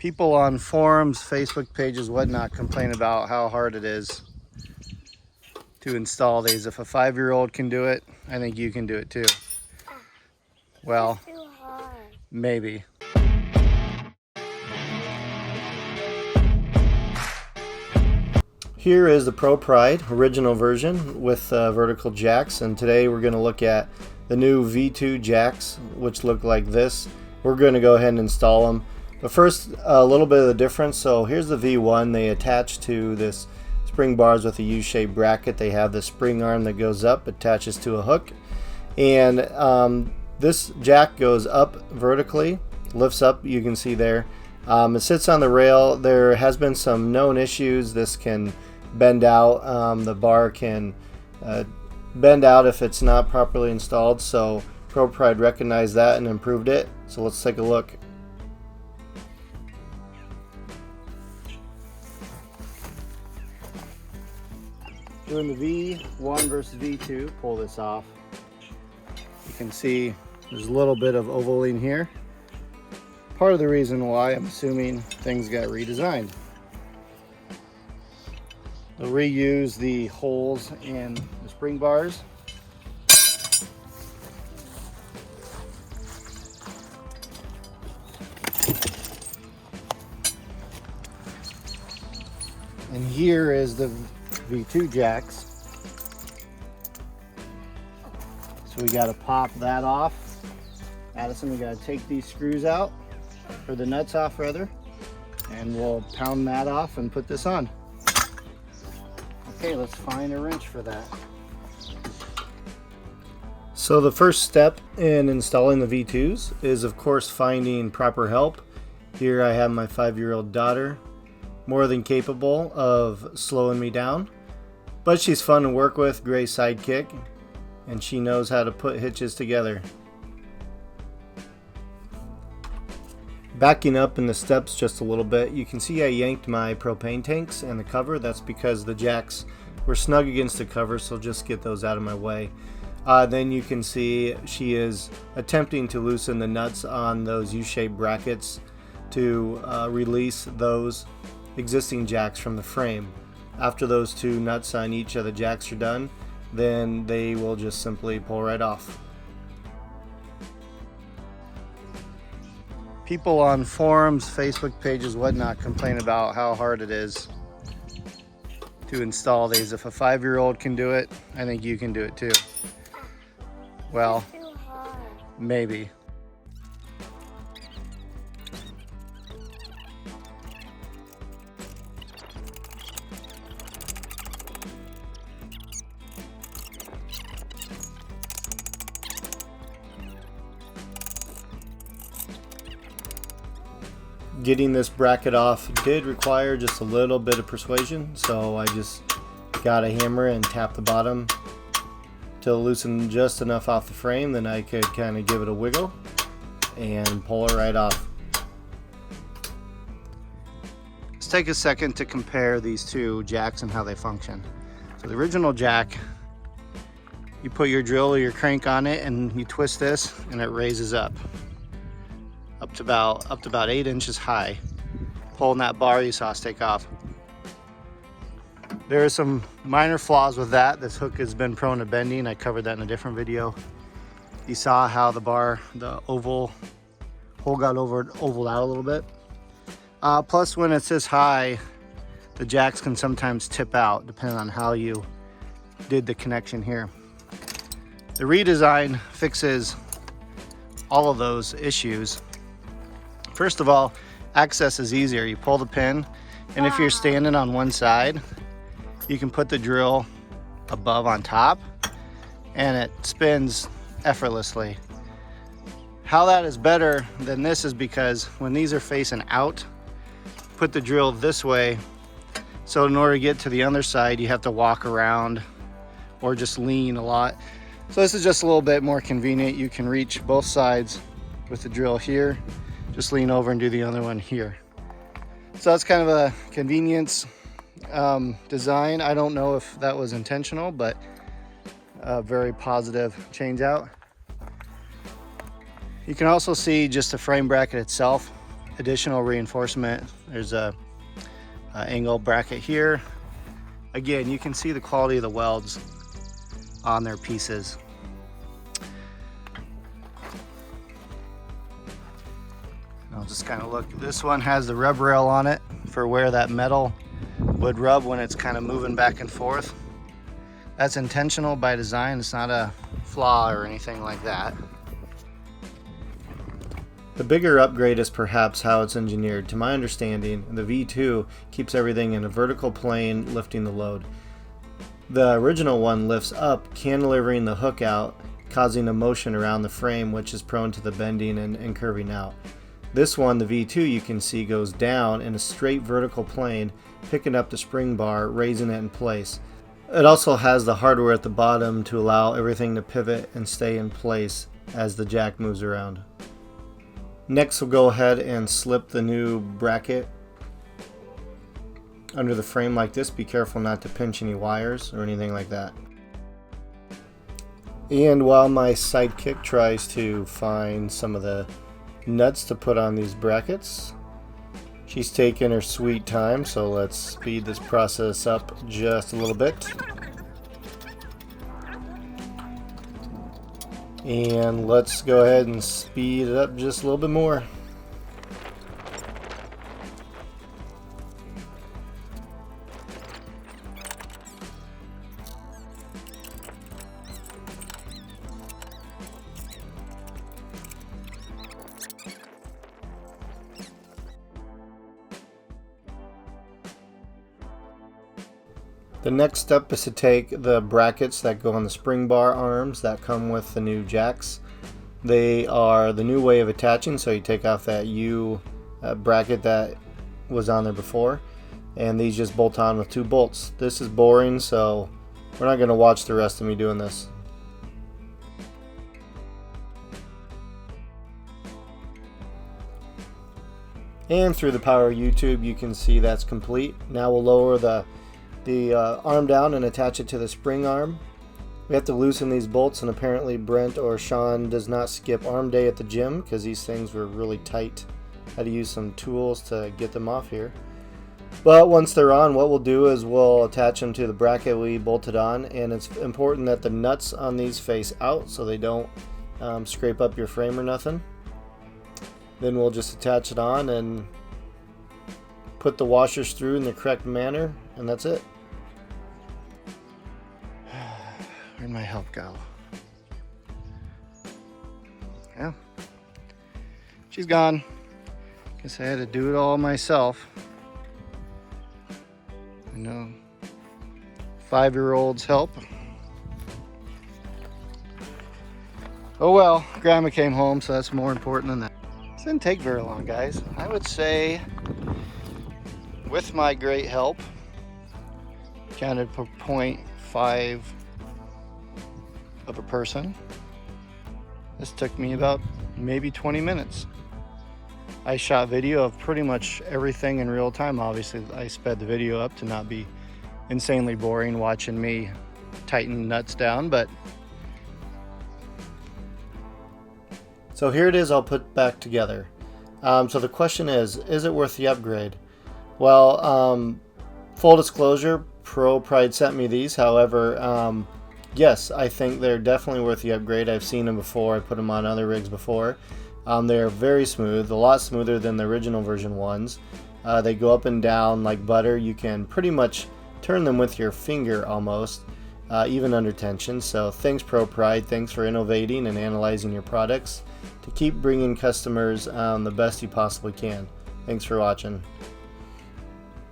People on forums, Facebook pages, whatnot complain about how hard it is to install these. If a 5-year-old can do it, I think you can do it too. Well, maybe. Here is the ProPride original version with vertical jacks, and today we're going to look at the new V2 jacks, which look like this. We're going to go ahead and install them. But first, a little bit of the difference. So here's the V1. They attach to this spring bars with a U-shaped bracket. They have the spring arm that goes up, attaches to a hook, and this jack goes up vertically, lifts up, you can see there. It sits on the rail. There has been some known issues. This can bend out. The bar can bend out if it's not properly installed, so ProPride recognized that and improved it. So let's take a look. Doing the V1 versus V2, pull this off. You can see there's a little bit of ovaling here. Part of the reason why, I'm assuming, things got redesigned. They'll reuse the holes in the spring bars. And here is the V2 jacks. So we got to pop that off. Addison, we got to take these screws out, or the nuts off rather, and we'll pound that off and put this on. Okay, let's find a wrench for that. So the first step in installing the V2s is, of course, finding proper help. Here I have my 5-year-old daughter, more than capable of slowing me down, but she's fun to work with, great sidekick, and she knows how to put hitches together. Backing up in the steps just a little bit, you can see I yanked my propane tanks and the cover. That's because the jacks were snug against the cover, so just get those out of my way. Then you can see she is attempting to loosen the nuts on those U-shaped brackets to release those existing jacks from the frame. After those two nuts on each of the jacks are done, then they will just simply pull right off. People on forums, Facebook pages, whatnot complain about how hard it is to install these. If a 5-year-old can do it, I think you can do it too. Well, maybe. Getting this bracket off did require just a little bit of persuasion, so I just got a hammer and tapped the bottom to loosen just enough off the frame, then I could kind of give it a wiggle and pull it right off. Let's take a second to compare these two jacks and how they function. So the original jack, you put your drill or your crank on it and you twist this and it raises up to about 8 inches high. Pulling that bar you saw us take off. There are some minor flaws with that. This hook has been prone to bending. I covered that in a different video. You saw how the bar, the oval hole got ovaled out a little bit. Plus, when it's this high, the jacks can sometimes tip out depending on how you did the connection here. The redesign fixes all of those issues. First of all, access is easier. You pull the pin, and if you're standing on one side, you can put the drill above on top, and it spins effortlessly. How that is better than this is because when these are facing out, put the drill this way, so in order to get to the other side, you have to walk around or just lean a lot. So this is just a little bit more convenient. You can reach both sides with the drill here. Just lean over and do the other one here. So that's kind of a convenience design. I don't know if that was intentional, but a very positive change out. You can also see just the frame bracket itself additional reinforcement. There's a angle bracket here. Again, you can see the quality of the welds on their pieces. I'll just kind of look. This one has the rub rail on it for where that metal would rub when it's kind of moving back and forth. That's intentional by design. It's not a flaw or anything like that. The bigger upgrade is perhaps how it's engineered. To my understanding, the V2 keeps everything in a vertical plane, lifting the load. The original one lifts up, cantilevering the hook out, causing a motion around the frame, which is prone to the bending and curving out. This one, the V2, you can see goes down in a straight vertical plane, picking up the spring bar, raising it in place. It also has the hardware at the bottom to allow everything to pivot and stay in place as the jack moves around. Next, we'll go ahead and slip the new bracket under the frame like this. Be careful not to pinch any wires or anything like that. And while my sidekick tries to find some of the nuts to put on these brackets, she's taking her sweet time, so let's speed this process up just a little bit. And let's go ahead and speed it up just a little bit more. The next step is to take the brackets that go on the spring bar arms that come with the new jacks. They are the new way of attaching, so you take off that U bracket that was on there before, and these just bolt on with 2 bolts. This is boring, so we're not going to watch the rest of me doing this. And through the power of YouTube, you can see that's complete. Now we'll lower the arm down and attach it to the spring arm. We have to loosen these bolts, and apparently Brent or Sean does not skip arm day at the gym because these things were really tight. Had to use some tools to get them off here. But once they're on, what we'll do is we'll attach them to the bracket we bolted on, and it's important that the nuts on these face out so they don't scrape up your frame or nothing. Then we'll just attach it on and put the washers through in the correct manner, and that's it. Where'd my help go? Yeah, she's gone. Guess I had to do it all myself. I know 5-year-olds help. Oh well, Grandma came home, so that's more important than that. This didn't take very long, guys. I would say, with my great help, counted per 0.5 of a person. This took me about maybe 20 minutes. I shot video of pretty much everything in real time. Obviously, I sped the video up to not be insanely boring watching me tighten nuts down, but so here it is all put back together. So the question is it worth the upgrade? Well, full disclosure, ProPride sent me these. However, yes, I think they're definitely worth the upgrade. I've seen them before. I put them on other rigs before. They're very smooth, a lot smoother than the original version ones. They go up and down like butter. You can pretty much turn them with your finger almost, even under tension. So thanks ProPride, thanks for innovating and analyzing your products to keep bringing customers the best you possibly can. Thanks for watching.